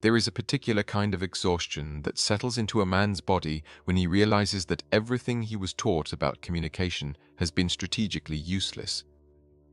There is a particular kind of exhaustion that settles into a man's body when he realizes that everything he was taught about communication has been strategically useless.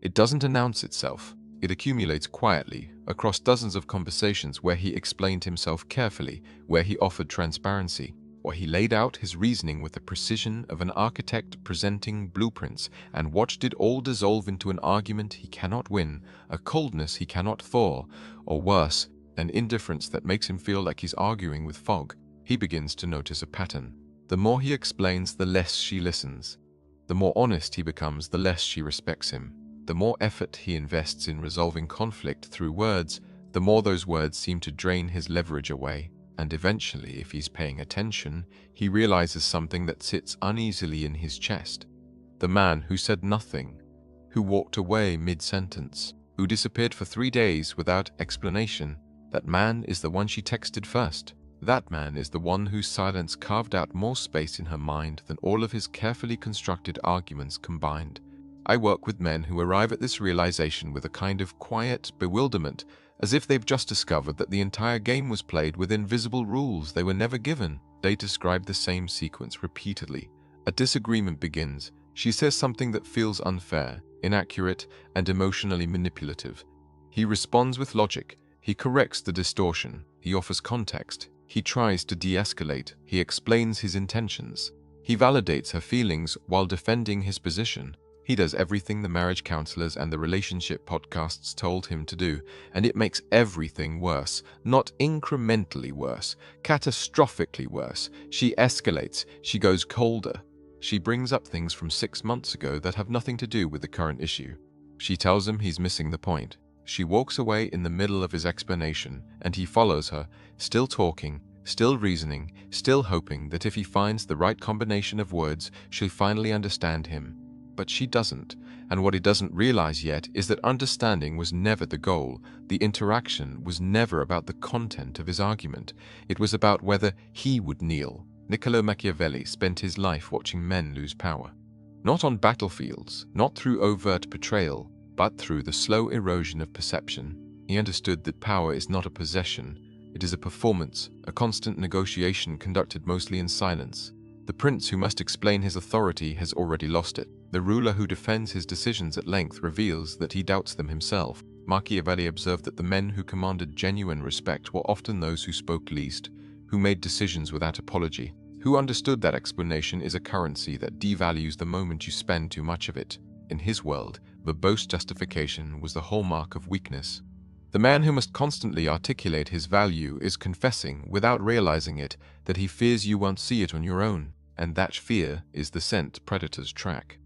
It doesn't announce itself. It accumulates quietly across dozens of conversations where he explained himself carefully, where he offered transparency, where he laid out his reasoning with the precision of an architect presenting blueprints, and watched it all dissolve into an argument he cannot win, a coldness he cannot thaw, or worse, an indifference that makes him feel like he's arguing with fog. He begins to notice a pattern. The more he explains, the less she listens. The more honest he becomes, the less she respects him. The more effort he invests in resolving conflict through words, the more those words seem to drain his leverage away. And eventually, if he's paying attention, he realizes something that sits uneasily in his chest. The man who said nothing, who walked away mid-sentence, who disappeared for 3 days without explanation, that man is the one she texted first. That man is the one whose silence carved out more space in her mind than all of his carefully constructed arguments combined. I work with men who arrive at this realization with a kind of quiet bewilderment, as if they've just discovered that the entire game was played with invisible rules they were never given. They describe the same sequence repeatedly. A disagreement begins. She says something that feels unfair, inaccurate, and emotionally manipulative. He responds with logic. He corrects the distortion. He offers context. He tries to de-escalate. He explains his intentions. He validates her feelings while defending his position. He does everything the marriage counselors and the relationship podcasts told him to do, and it makes everything worse. Not incrementally worse, catastrophically worse. She escalates. She goes colder. She brings up things from 6 months ago that have nothing to do with the current issue. She tells him he's missing the point. She walks away in the middle of his explanation, and he follows her, still talking, still reasoning, still hoping that if he finds the right combination of words, she'll finally understand him. But she doesn't, and what he doesn't realize yet is that understanding was never the goal. The interaction was never about the content of his argument. It was about whether he would kneel. Niccolo Machiavelli spent his life watching men lose power. Not on battlefields, not through overt betrayal, but through the slow erosion of perception. He understood that power is not a possession. It is a performance, a constant negotiation conducted mostly in silence. The prince who must explain his authority has already lost it. The ruler who defends his decisions at length reveals that he doubts them himself. Machiavelli observed that the men who commanded genuine respect were often those who spoke least, who made decisions without apology, who understood that explanation is a currency that devalues the moment you spend too much of it. In his world, verbose justification was the hallmark of weakness. The man who must constantly articulate his value is confessing, without realizing it, that he fears you won't see it on your own, and that fear is the scent predators track.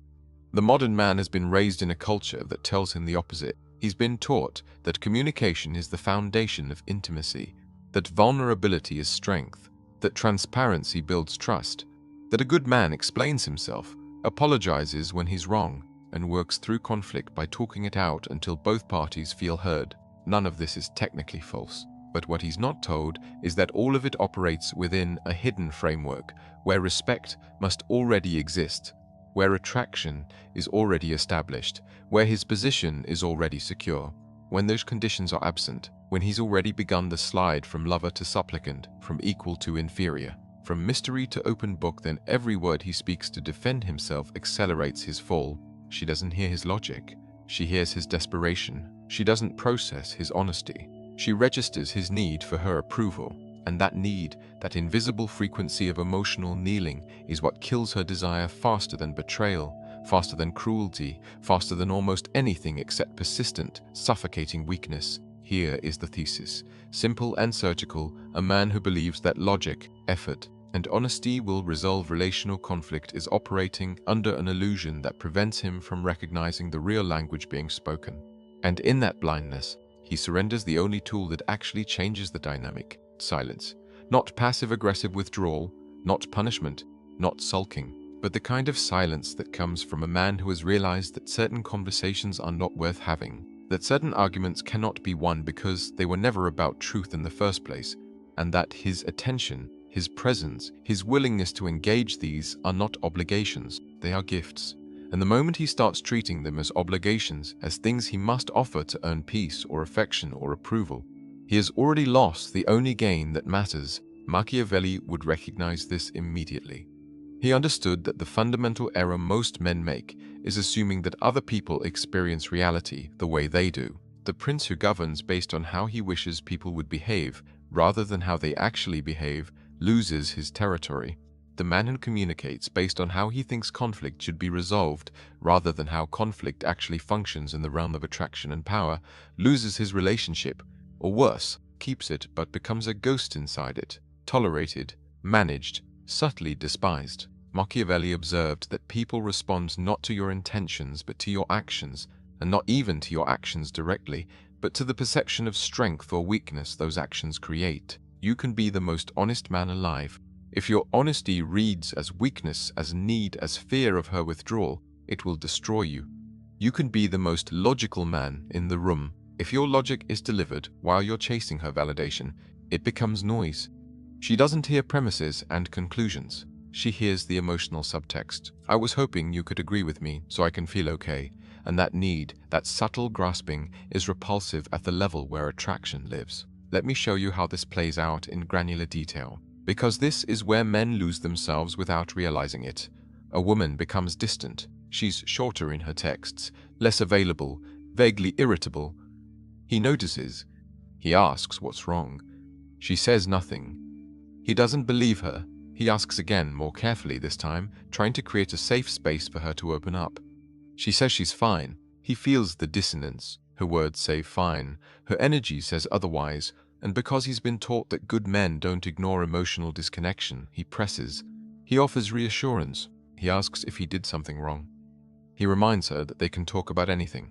The modern man has been raised in a culture that tells him the opposite. He's been taught that communication is the foundation of intimacy, that vulnerability is strength, that transparency builds trust, that a good man explains himself, apologizes when he's wrong, and works through conflict by talking it out until both parties feel heard. None of this is technically false, but what he's not told is that all of it operates within a hidden framework where respect must already exist, where attraction is already established, where his position is already secure. When those conditions are absent, when he's already begun the slide from lover to supplicant, from equal to inferior, from mystery to open book, then every word he speaks to defend himself accelerates his fall. She doesn't hear his logic. She hears his desperation. She doesn't process his honesty. She registers his need for her approval. And that need, that invisible frequency of emotional kneeling, is what kills her desire faster than betrayal, faster than cruelty, faster than almost anything except persistent, suffocating weakness. Here is the thesis. Simple and surgical, a man who believes that logic, effort, and honesty will resolve relational conflict is operating under an illusion that prevents him from recognizing the real language being spoken. And in that blindness, he surrenders the only tool that actually changes the dynamic: silence. Not passive-aggressive withdrawal, not punishment, not sulking, but the kind of silence that comes from a man who has realized that certain conversations are not worth having, that certain arguments cannot be won because they were never about truth in the first place, and that his attention, his presence, his willingness to engage these are not obligations, they are gifts. And the moment he starts treating them as obligations, as things he must offer to earn peace or affection or approval, He has already lost the only gain that matters. Machiavelli would recognize this immediately. He understood that the fundamental error most men make is assuming that other people experience reality the way they do. The prince who governs based on how he wishes people would behave rather than how they actually behave loses his territory. The man who communicates based on how he thinks conflict should be resolved rather than how conflict actually functions in the realm of attraction and power loses his relationship, or worse, keeps it but becomes a ghost inside it, tolerated, managed, subtly despised. Machiavelli observed that people respond not to your intentions but to your actions, and not even to your actions directly, but to the perception of strength or weakness those actions create. You can be the most honest man alive. If your honesty reads as weakness, as need, as fear of her withdrawal, it will destroy you. You can be the most logical man in the room. If your logic is delivered while you're chasing her validation, it becomes noise. She doesn't hear premises and conclusions. She hears the emotional subtext. I was hoping you could agree with me so I can feel okay. And that need, that subtle grasping, is repulsive at the level where attraction lives. Let me show you how this plays out in granular detail. Because this is where men lose themselves without realizing it. A woman becomes distant. She's shorter in her texts, less available, vaguely irritable. He notices. He asks what's wrong. She says nothing. He doesn't believe her. He asks again, more carefully this time, trying to create a safe space for her to open up. She says she's fine. He feels the dissonance. Her words say fine. Her energy says otherwise. And because he's been taught that good men don't ignore emotional disconnection, he presses. He offers reassurance. He asks if he did something wrong. He reminds her that they can talk about anything.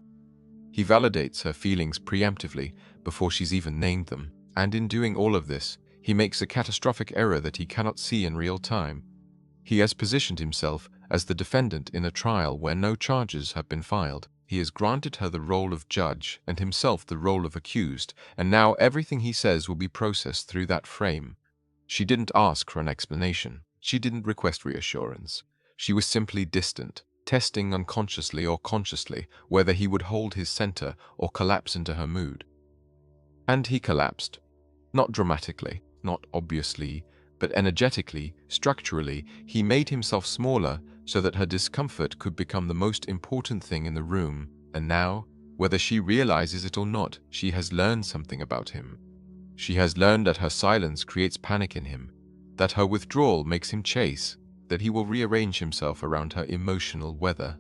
He validates her feelings preemptively before she's even named them. And in doing all of this, he makes a catastrophic error that he cannot see in real time. He has positioned himself as the defendant in a trial where no charges have been filed. He has granted her the role of judge and himself the role of accused, and now everything he says will be processed through that frame. She didn't ask for an explanation. She didn't request reassurance. She was simply distant, testing unconsciously or consciously whether he would hold his center or collapse into her mood. And he collapsed. Not dramatically, not obviously, but energetically, structurally. He made himself smaller so that her discomfort could become the most important thing in the room. And now, whether she realizes it or not, she has learned something about him. She has learned that her silence creates panic in him, that her withdrawal makes him chase, that he will rearrange himself around her emotional weather.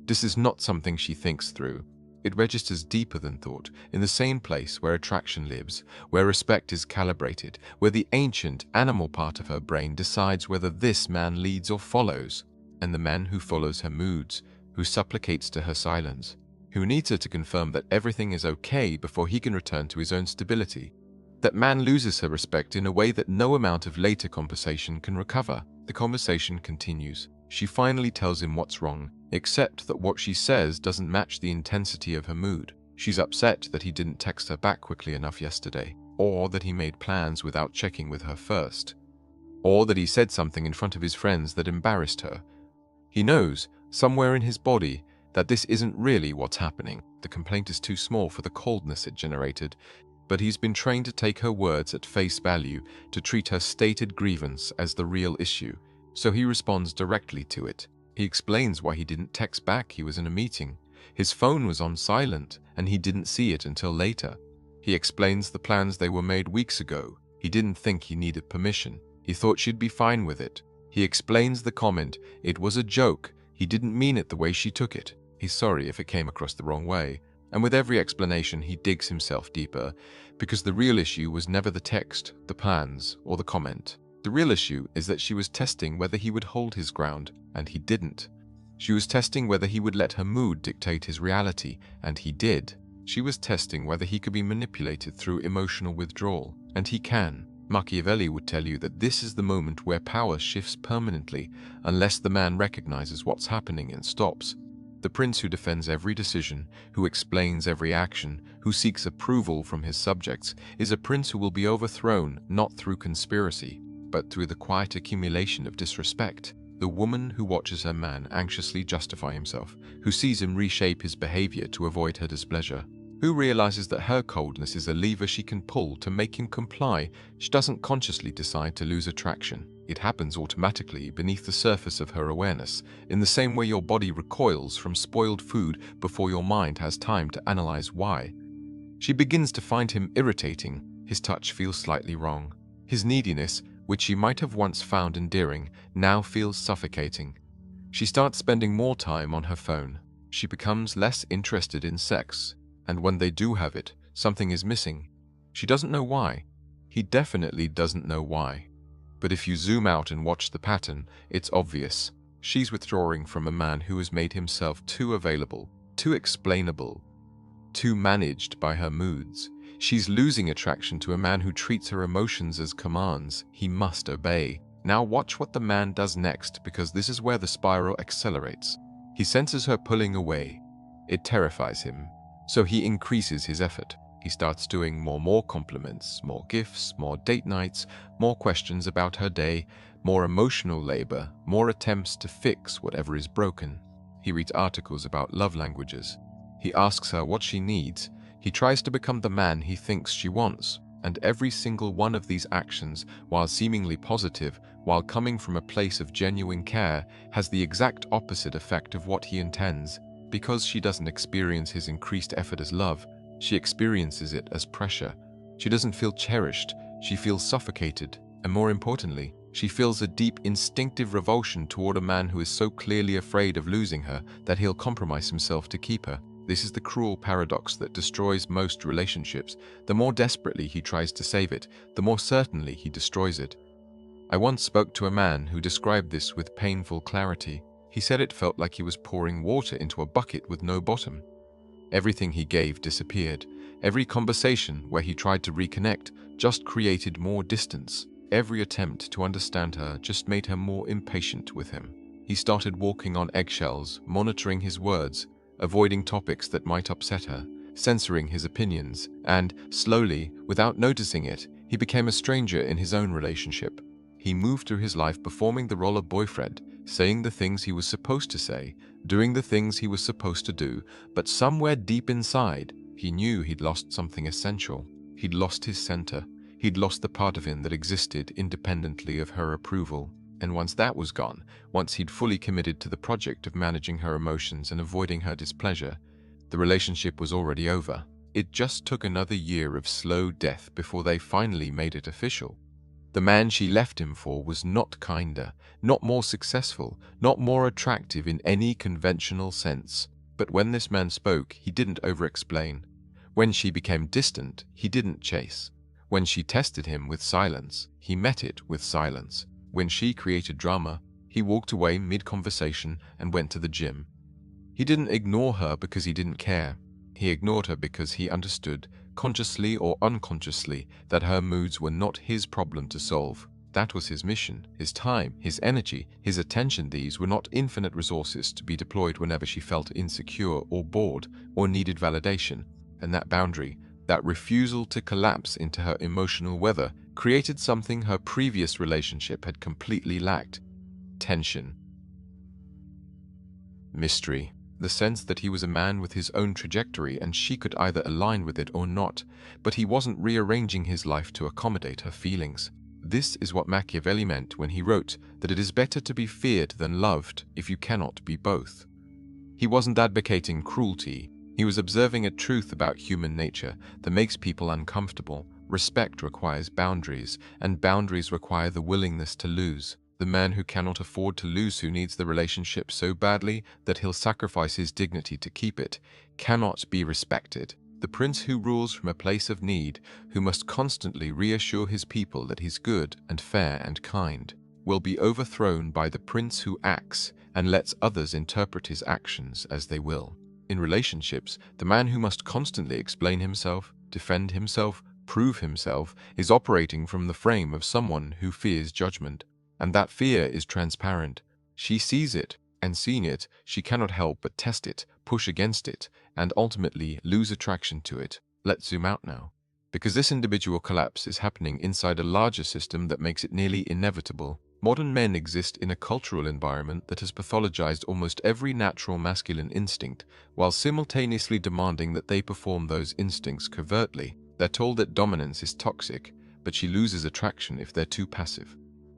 This is not something she thinks through. It registers deeper than thought, in the same place where attraction lives, where respect is calibrated, where the ancient animal part of her brain decides whether this man leads or follows, and the man who follows her moods, who supplicates to her silence, who needs her to confirm that everything is okay before he can return to his own stability. That man loses her respect in a way that no amount of later conversation can recover. The conversation continues. She finally tells him what's wrong, except that what she says doesn't match the intensity of her mood. She's upset that he didn't text her back quickly enough yesterday, or that he made plans without checking with her first, or that he said something in front of his friends that embarrassed her. He knows, somewhere in his body, that this isn't really what's happening. The complaint is too small for the coldness it generated, but he's been trained to take her words at face value, to treat her stated grievance as the real issue. So he responds directly to it. He explains why he didn't text back. He was in a meeting. His phone was on silent, and he didn't see it until later. He explains the plans they were made weeks ago. He didn't think he needed permission. He thought she'd be fine with it. He explains the comment. It was a joke. He didn't mean it the way she took it. He's sorry if it came across the wrong way. And with every explanation, he digs himself deeper, because the real issue was never the text, the plans, or the comment. The real issue is that she was testing whether he would hold his ground, and he didn't. She was testing whether he would let her mood dictate his reality, and he did. She was testing whether he could be manipulated through emotional withdrawal, and he can. Machiavelli would tell you that this is the moment where power shifts permanently, unless the man recognizes what's happening and stops. The prince who defends every decision, who explains every action, who seeks approval from his subjects, is a prince who will be overthrown not through conspiracy, but through the quiet accumulation of disrespect. The woman who watches her man anxiously justify himself, who sees him reshape his behavior to avoid her displeasure, who realizes that her coldness is a lever she can pull to make him comply. She doesn't consciously decide to lose attraction. It happens automatically beneath the surface of her awareness, in the same way your body recoils from spoiled food before your mind has time to analyze why. She begins to find him irritating. His touch feels slightly wrong. His neediness, which she might have once found endearing, now feels suffocating. She starts spending more time on her phone. She becomes less interested in sex, and when they do have it, something is missing. She doesn't know why. He definitely doesn't know why. But if you zoom out and watch the pattern, it's obvious. She's withdrawing from a man who has made himself too available, too explainable, too managed by her moods. She's losing attraction to a man who treats her emotions as commands he must obey. Now watch what the man does next, because this is where the spiral accelerates. He senses her pulling away. It terrifies him. So he increases his effort. He starts doing more compliments, more gifts, more date nights, more questions about her day, more emotional labor, more attempts to fix whatever is broken. He reads articles about love languages. He asks her what she needs. He tries to become the man he thinks she wants. And every single one of these actions, while seemingly positive, while coming from a place of genuine care, has the exact opposite effect of what he intends. Because she doesn't experience his increased effort as love, she experiences it as pressure. She doesn't feel cherished, she feels suffocated. And more importantly, she feels a deep instinctive revulsion toward a man who is so clearly afraid of losing her that he'll compromise himself to keep her. This is the cruel paradox that destroys most relationships. The more desperately he tries to save it, the more certainly he destroys it. I once spoke to a man who described this with painful clarity. He said it felt like he was pouring water into a bucket with no bottom. Everything he gave disappeared. Every conversation where he tried to reconnect just created more distance. Every attempt to understand her just made her more impatient with him. He started walking on eggshells, monitoring his words, avoiding topics that might upset her, censoring his opinions, and, slowly, without noticing it, he became a stranger in his own relationship. He moved through his life performing the role of boyfriend, saying the things he was supposed to say, doing the things he was supposed to do, but somewhere deep inside, he knew he'd lost something essential. He'd lost his center. He'd lost the part of him that existed independently of her approval. And once that was gone, once he'd fully committed to the project of managing her emotions and avoiding her displeasure, the relationship was already over. It just took another year of slow death before they finally made it official. The man she left him for was not kinder, not more successful, not more attractive in any conventional sense. But when this man spoke, he didn't over-explain. When she became distant, he didn't chase. When she tested him with silence, he met it with silence. When she created drama, he walked away mid-conversation and went to the gym. He didn't ignore her because he didn't care. He ignored her because he understood, consciously or unconsciously, that her moods were not his problem to solve. That was his mission, his time, his energy, his attention. These were not infinite resources to be deployed whenever she felt insecure or bored or needed validation. And that boundary, that refusal to collapse into her emotional weather, created something her previous relationship had completely lacked: tension. Mystery. The sense that he was a man with his own trajectory and she could either align with it or not, but he wasn't rearranging his life to accommodate her feelings. This is what Machiavelli meant when he wrote that it is better to be feared than loved if you cannot be both. He wasn't advocating cruelty. He was observing a truth about human nature that makes people uncomfortable. Respect requires boundaries, and boundaries require the willingness to lose. The man who cannot afford to lose, who needs the relationship so badly that he'll sacrifice his dignity to keep it, cannot be respected. The prince who rules from a place of need, who must constantly reassure his people that he's good and fair and kind, will be overthrown by the prince who acts and lets others interpret his actions as they will. In relationships, the man who must constantly explain himself, defend himself, prove himself, is operating from the frame of someone who fears judgment. And that fear is transparent. She sees it, and seeing it, she cannot help but test it, push against it, and ultimately lose attraction to it. Let's zoom out now. Because this individual collapse is happening inside a larger system that makes it nearly inevitable. Modern men exist in a cultural environment that has pathologized almost every natural masculine instinct, while simultaneously demanding that they perform those instincts covertly. They're told that dominance is toxic, but she loses attraction if they're too passive.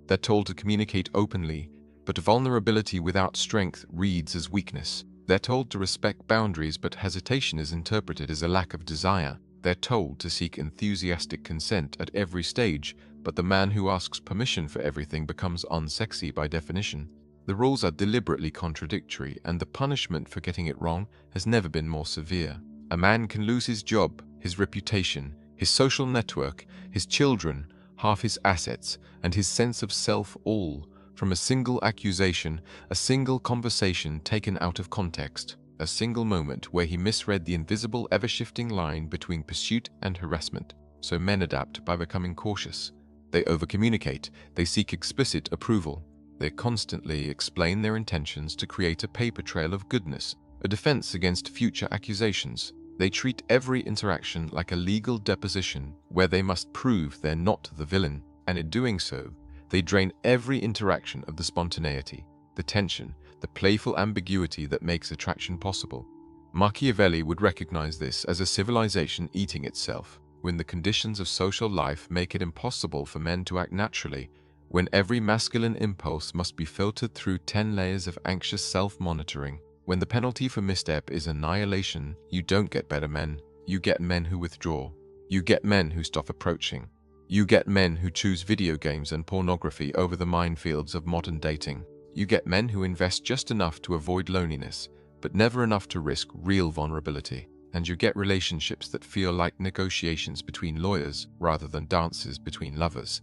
They're told to communicate openly, but vulnerability without strength reads as weakness. They're told to respect boundaries, but hesitation is interpreted as a lack of desire. They're told to seek enthusiastic consent at every stage, but the man who asks permission for everything becomes unsexy by definition. The rules are deliberately contradictory, and the punishment for getting it wrong has never been more severe. A man can lose his job, his reputation, his social network, his children, half his assets, and his sense of self, all from a single accusation, a single conversation taken out of context, a single moment where he misread the invisible, ever-shifting line between pursuit and harassment. So men adapt by becoming cautious. They overcommunicate, they seek explicit approval. They constantly explain their intentions to create a paper trail of goodness, a defense against future accusations. They treat every interaction like a legal deposition where they must prove they're not the villain, and in doing so, they drain every interaction of the spontaneity, the tension, the playful ambiguity that makes attraction possible. Machiavelli would recognize this as a civilization eating itself, when the conditions of social life make it impossible for men to act naturally, when every masculine impulse must be filtered through 10 layers of anxious self-monitoring. When the penalty for misstep is annihilation, you don't get better men. You get men who withdraw. You get men who stop approaching. You get men who choose video games and pornography over the minefields of modern dating. You get men who invest just enough to avoid loneliness, but never enough to risk real vulnerability. And you get relationships that feel like negotiations between lawyers rather than dances between lovers.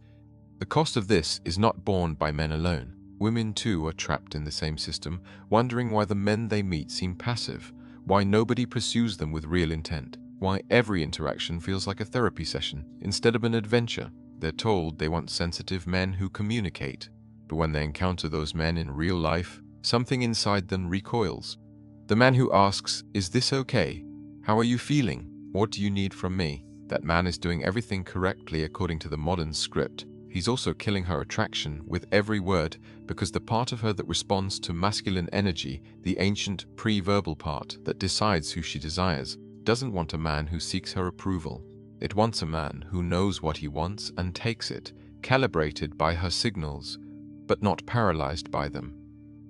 The cost of this is not borne by men alone. Women too are trapped in the same system, wondering why the men they meet seem passive, why nobody pursues them with real intent, why every interaction feels like a therapy session instead of an adventure. They're told they want sensitive men who communicate, but when they encounter those men in real life, something inside them recoils. The man who asks, "Is this okay? How are you feeling? What do you need from me?" That man is doing everything correctly according to the modern script. He's also killing her attraction with every word, because the part of her that responds to masculine energy, the ancient pre-verbal part that decides who she desires, doesn't want a man who seeks her approval. It wants a man who knows what he wants and takes it, calibrated by her signals, but not paralyzed by them.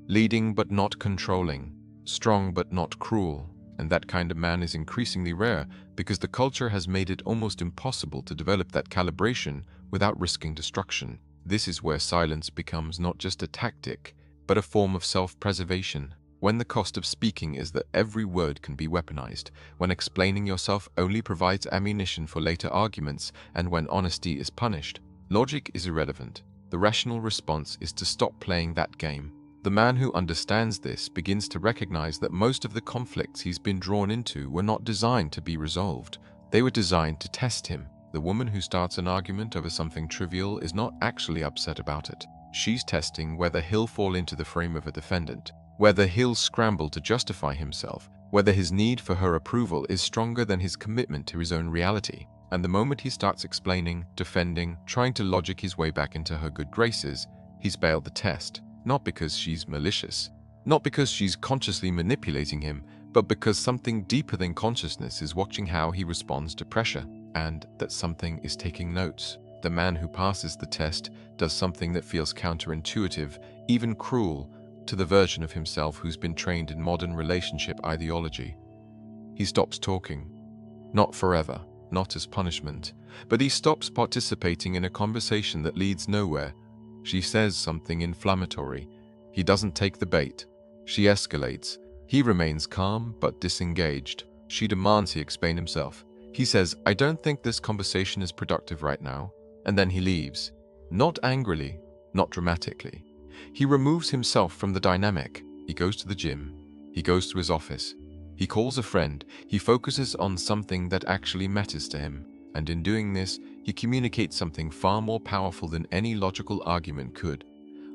Leading but not controlling, strong but not cruel. And that kind of man is increasingly rare because the culture has made it almost impossible to develop that calibration without risking destruction. This is where silence becomes not just a tactic, but a form of self-preservation. When the cost of speaking is that every word can be weaponized, when explaining yourself only provides ammunition for later arguments, and when honesty is punished, logic is irrelevant. The rational response is to stop playing that game. The man who understands this begins to recognize that most of the conflicts he's been drawn into were not designed to be resolved. They were designed to test him. The woman who starts an argument over something trivial is not actually upset about it. She's testing whether he'll fall into the frame of a defendant, whether he'll scramble to justify himself, whether his need for her approval is stronger than his commitment to his own reality. And the moment he starts explaining, defending, trying to logic his way back into her good graces, he's failed the test. Not because she's malicious, not because she's consciously manipulating him, but because something deeper than consciousness is watching how he responds to pressure, and that something is taking notes. The man who passes the test does something that feels counterintuitive, even cruel, to the version of himself who's been trained in modern relationship ideology. He stops talking. Not forever, not as punishment, but he stops participating in a conversation that leads nowhere. She says something inflammatory. He doesn't take the bait. She escalates. He remains calm but disengaged. She demands he explain himself. He says, "I don't think this conversation is productive right now," and then he leaves. Not angrily, not dramatically. He removes himself from the dynamic. He goes to the gym. He goes to his office. He calls a friend. He focuses on something that actually matters to him. And in doing this, he communicates something far more powerful than any logical argument could.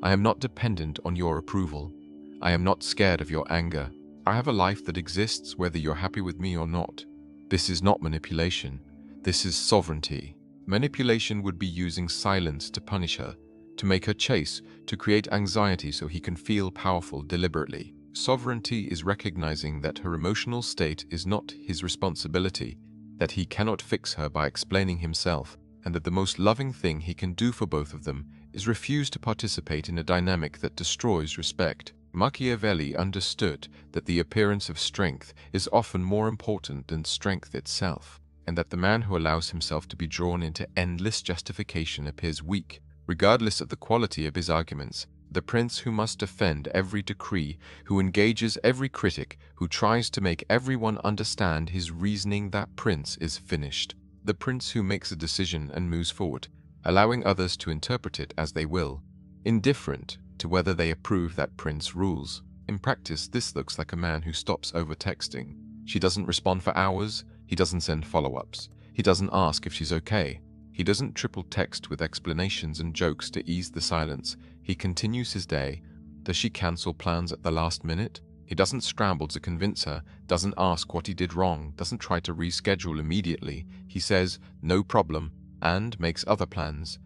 I am not dependent on your approval. I am not scared of your anger. I have a life that exists whether you're happy with me or not. This is not manipulation. This is sovereignty. Manipulation would be using silence to punish her. to make her chase, to create anxiety so he can feel powerful deliberately. Sovereignty is recognizing that her emotional state is not his responsibility, that he cannot fix her by explaining himself, and that the most loving thing he can do for both of them is refuse to participate in a dynamic that destroys respect. Machiavelli understood that the appearance of strength is often more important than strength itself, and that the man who allows himself to be drawn into endless justification appears weak, regardless of the quality of his arguments. The prince who must defend every decree, who engages every critic, who tries to make everyone understand his reasoning, that prince is finished. The prince who makes a decision and moves forward, allowing others to interpret it as they will, indifferent to whether they approve that prince rules. In practice, this looks like a man who stops over-texting. She doesn't respond for hours, he doesn't send follow-ups, he doesn't ask if she's okay. He doesn't triple text with explanations and jokes to ease the silence. He continues his day. Does she cancel plans at the last minute? He doesn't scramble to convince her, doesn't ask what he did wrong, doesn't try to reschedule immediately. He says, "No problem," and makes other plans.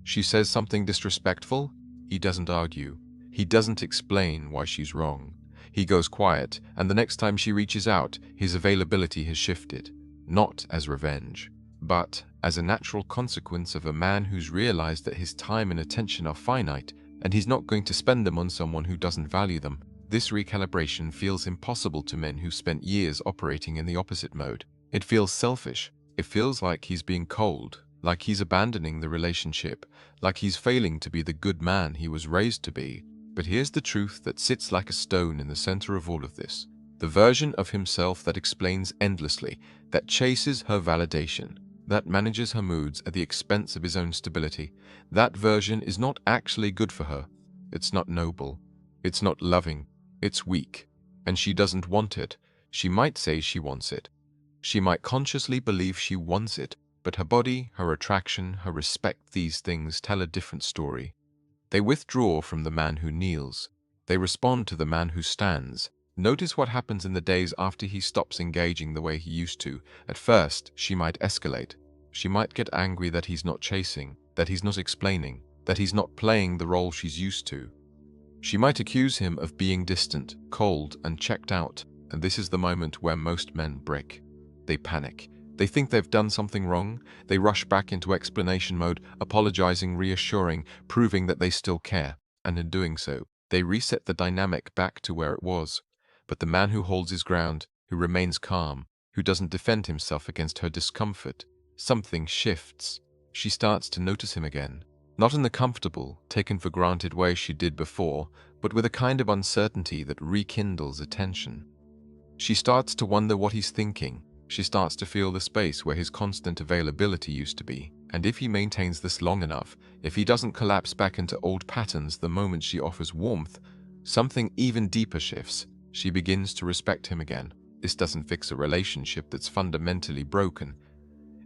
She says something disrespectful? He doesn't argue. He doesn't explain why she's wrong. He goes quiet, and the next time she reaches out, his availability has shifted. Not as revenge, but as a natural consequence of a man who's realized that his time and attention are finite, and he's not going to spend them on someone who doesn't value them. This recalibration feels impossible to men who've spent years operating in the opposite mode. It feels selfish. It feels like he's being cold, like he's abandoning the relationship, like he's failing to be the good man he was raised to be. But here's the truth that sits like a stone in the center of all of this. The version of himself that explains endlessly, that chases her validation, that manages her moods at the expense of his own stability, that version is not actually good for her. It's not noble. It's not loving. It's weak. And she doesn't want it. She might say she wants it. She might consciously believe she wants it, but her body, her attraction, her respect, these things tell a different story. They withdraw from the man who kneels. They respond to the man who stands. Notice what happens in the days after he stops engaging the way he used to. At first, she might escalate. She might get angry that he's not chasing, that he's not explaining, that he's not playing the role she's used to. She might accuse him of being distant, cold, and checked out, and this is the moment where most men break. They panic. They think they've done something wrong. They rush back into explanation mode, apologizing, reassuring, proving that they still care. And in doing so, they reset the dynamic back to where it was. But the man who holds his ground, who remains calm, who doesn't defend himself against her discomfort, something shifts. She starts to notice him again. Not in the comfortable, taken-for-granted way she did before, but with a kind of uncertainty that rekindles attention. She starts to wonder what he's thinking. She starts to feel the space where his constant availability used to be. And if he maintains this long enough, if he doesn't collapse back into old patterns the moment she offers warmth, something even deeper shifts. She begins to respect him again. This doesn't fix a relationship that's fundamentally broken.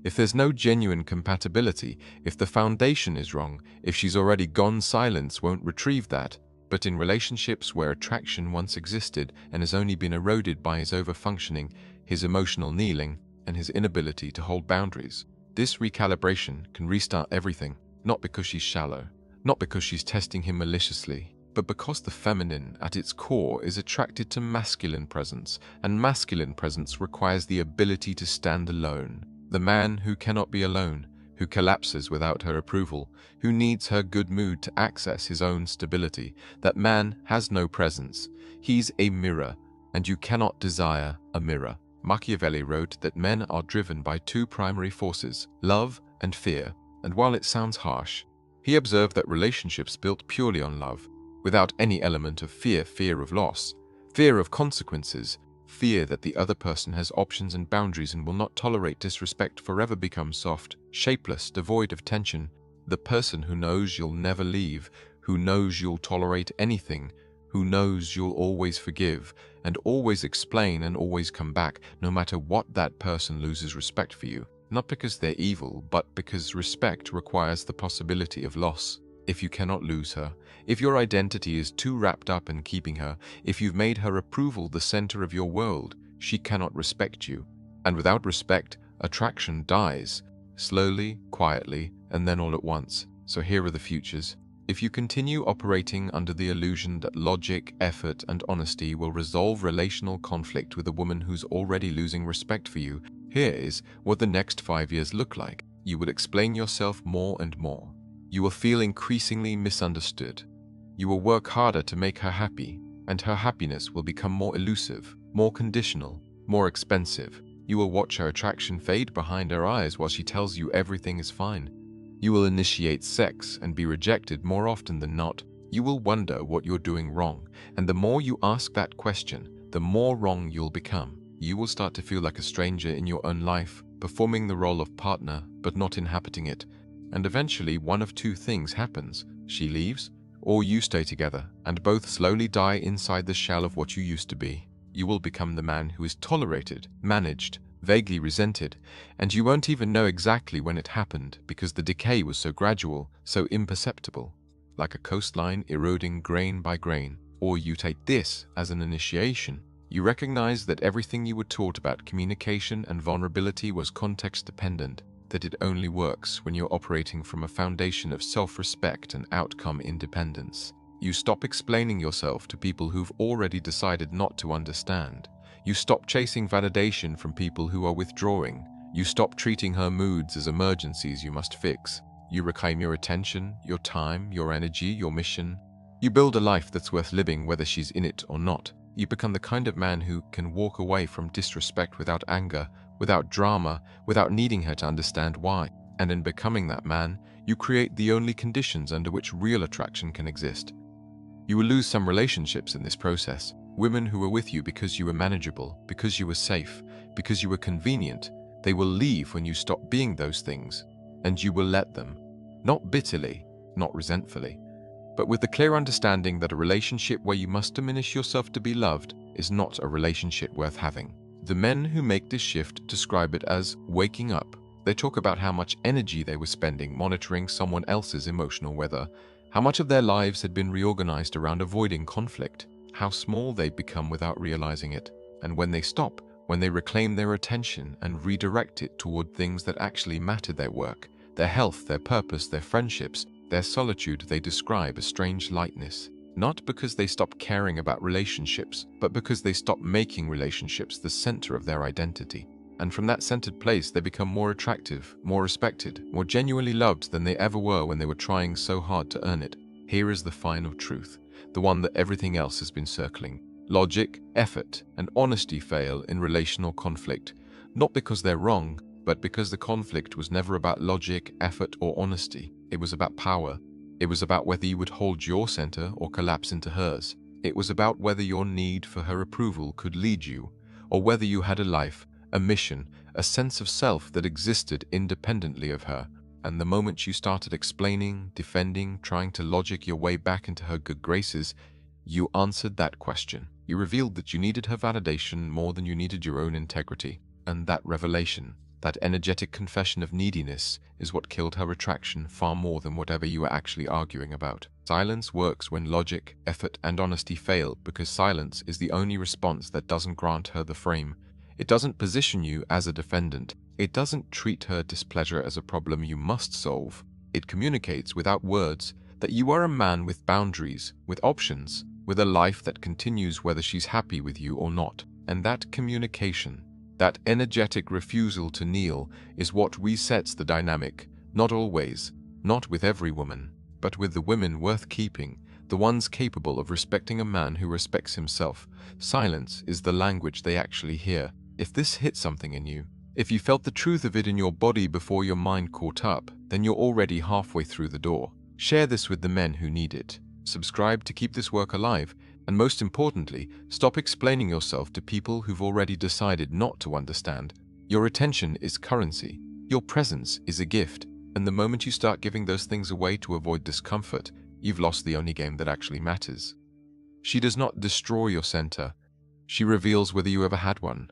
If there's no genuine compatibility, if the foundation is wrong, if she's already gone, silence won't retrieve that. But in relationships where attraction once existed and has only been eroded by his overfunctioning, his emotional kneeling, and his inability to hold boundaries, this recalibration can restart everything, not because she's shallow, not because she's testing him maliciously, but because the feminine at its core is attracted to masculine presence, and masculine presence requires the ability to stand alone. The man who cannot be alone, who collapses without her approval, who needs her good mood to access his own stability, that man has no presence. He's a mirror, and you cannot desire a mirror. Machiavelli wrote that men are driven by two primary forces, love and fear, and while it sounds harsh, he observed that relationships built purely on love, without any element of fear of loss, fear of consequences, fear that the other person has options and boundaries and will not tolerate disrespect, forever become soft, shapeless, devoid of tension. The person who knows you'll never leave, who knows you'll tolerate anything, who knows you'll always forgive, and always explain and always come back, no matter what. That person loses respect for you, not because they're evil, but because respect requires the possibility of loss. If you cannot lose her, if your identity is too wrapped up in keeping her, if you've made her approval the center of your world, she cannot respect you. And without respect, attraction dies, slowly, quietly, and then all at once. So here are the futures. If you continue operating under the illusion that logic, effort, and honesty will resolve relational conflict with a woman who's already losing respect for you, here is what the next 5 years look like. You will explain yourself more and more. You will feel increasingly misunderstood. You will work harder to make her happy, and her happiness will become more elusive, more conditional, more expensive. You will watch her attraction fade behind her eyes while she tells you everything is fine. You will initiate sex and be rejected more often than not. You will wonder what you're doing wrong, and the more you ask that question, the more wrong you'll become. You will start to feel like a stranger in your own life, performing the role of partner but not inhabiting it. And eventually one of two things happens. She leaves, or you stay together, and both slowly die inside the shell of what you used to be. You will become the man who is tolerated, managed, vaguely resented, and you won't even know exactly when it happened because the decay was so gradual, so imperceptible, like a coastline eroding grain by grain. Or you take this as an initiation. You recognize that everything you were taught about communication and vulnerability was context-dependent, that it only works when you're operating from a foundation of self-respect and outcome independence. You stop explaining yourself to people who've already decided not to understand. You stop chasing validation from people who are withdrawing. You stop treating her moods as emergencies you must fix. You reclaim your attention, your time, your energy, your mission. You build a life that's worth living whether she's in it or not. You become the kind of man who can walk away from disrespect without anger, without drama, without needing her to understand why. And in becoming that man, you create the only conditions under which real attraction can exist. You will lose some relationships in this process. Women who were with you because you were manageable, because you were safe, because you were convenient. They will leave when you stop being those things, and you will let them. Not bitterly, not resentfully, but with the clear understanding that a relationship where you must diminish yourself to be loved is not a relationship worth having. The men who make this shift describe it as waking up. They talk about how much energy they were spending monitoring someone else's emotional weather, how much of their lives had been reorganized around avoiding conflict, how small they've become without realizing it. And when they stop, when they reclaim their attention and redirect it toward things that actually matter, their work, their health, their purpose, their friendships, their solitude, they describe a strange lightness. Not because they stop caring about relationships, but because they stop making relationships the center of their identity. And from that centered place, they become more attractive, more respected, more genuinely loved than they ever were when they were trying so hard to earn it. Here is the final truth, the one that everything else has been circling. Logic, effort, and honesty fail in relational conflict, not because they're wrong, but because the conflict was never about logic, effort, or honesty. It was about power. It was about whether you would hold your center or collapse into hers. It was about whether your need for her approval could lead you, or whether you had a life, a mission, a sense of self that existed independently of her. And the moment you started explaining, defending, trying to logic your way back into her good graces, you answered that question. You revealed that you needed her validation more than you needed your own integrity. And that revelation, that energetic confession of neediness, is what killed her attraction far more than whatever you were actually arguing about. Silence works when logic, effort, and honesty fail because silence is the only response that doesn't grant her the frame. It doesn't position you as a defendant. It doesn't treat her displeasure as a problem you must solve. It communicates without words that you are a man with boundaries, with options, with a life that continues whether she's happy with you or not. And that communication, that energetic refusal to kneel, is what resets the dynamic. Not always, not with every woman, but with the women worth keeping, the ones capable of respecting a man who respects himself. Silence is the language they actually hear. If this hit something in you, if you felt the truth of it in your body before your mind caught up, then you're already halfway through the door. Share this with the men who need it. Subscribe to keep this work alive, and most importantly, stop explaining yourself to people who've already decided not to understand. Your attention is currency. Your presence is a gift. And the moment you start giving those things away to avoid discomfort, you've lost the only game that actually matters. She does not destroy your center. She reveals whether you ever had one.